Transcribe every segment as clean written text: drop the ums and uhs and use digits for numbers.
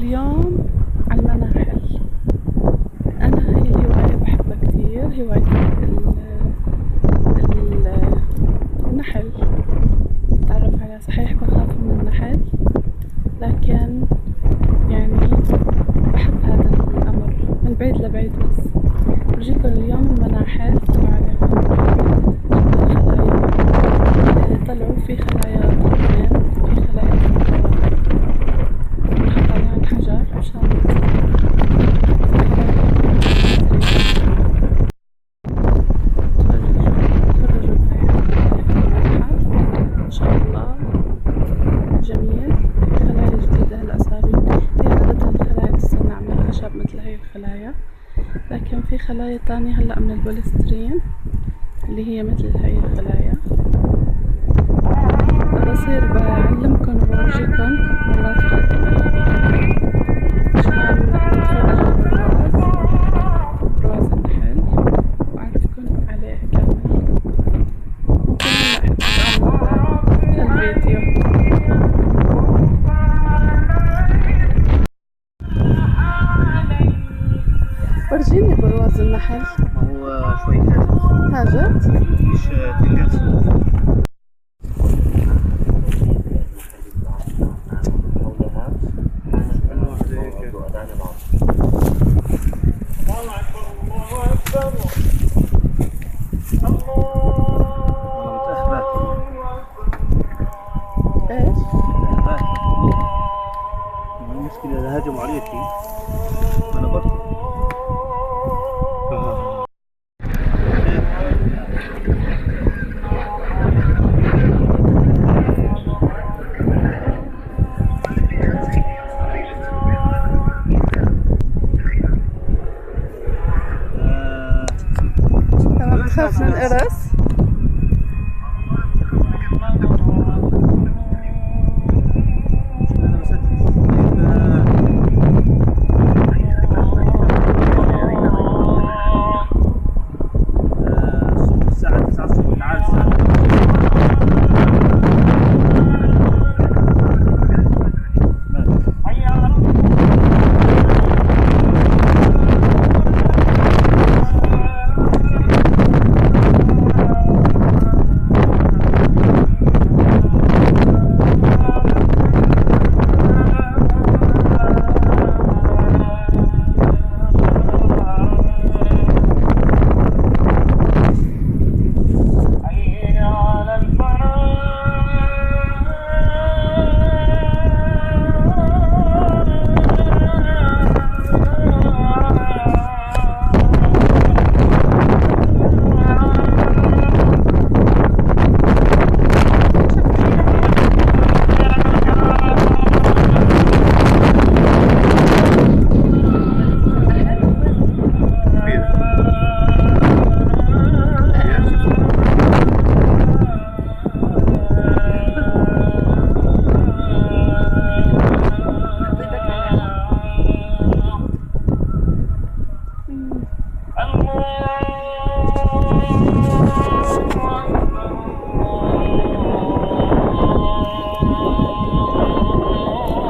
اليوم على المناحل. أنا هاي الهواية بحبها كتير، هواية النحل. أتعرف عليها، صحيح بخاف من النحل لكن يعني بحب هذا الأمر من بعيد لبعيد. بس برجيكم اليوم المناحل طلعوا عليهم خلايا، طلعوا في خلايا قطبين، في خلايا نحط عليهم حجر عشان لكن في خلايا تانية هلأ من البوليسترين اللي هي مثل هاي الخلايا. بصير بعلمكن وبورجيكن مرات قادمة عشان نتفرج على برواز النحل وأعرفكن عليه كامل. ممكن هلأ الفيديو. ورجيني برواز النحل. ما هو شوي هاجت؟ مش تنقص. ايش؟ المشكلة إذا هجموا عليكي أنا برضه تخاف من القرص؟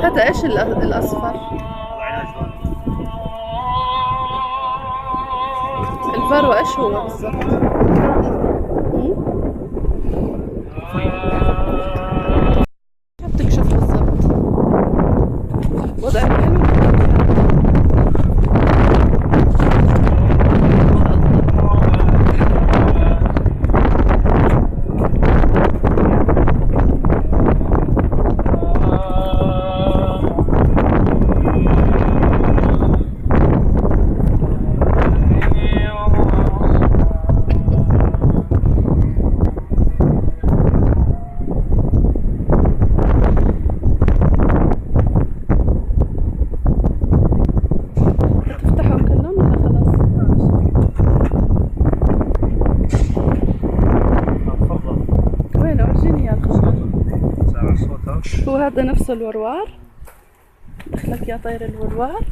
هذا ايش الاصفر؟ الفرو ايش هو بالضبط؟ كيف تكشف بالضبط؟ وضعك حلو. وهذا نفس الوروار، دخلك يا طير الوروار.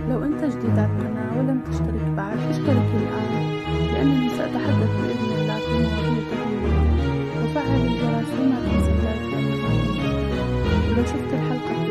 لو انت جديد على القناة ولم تشترك بعد اشترك الآن، لأنني سأتحدث بإذن الله في مواضيع كثيرة، وفعل الجرس وما تنسى اللايك. ولو شفت الحلقة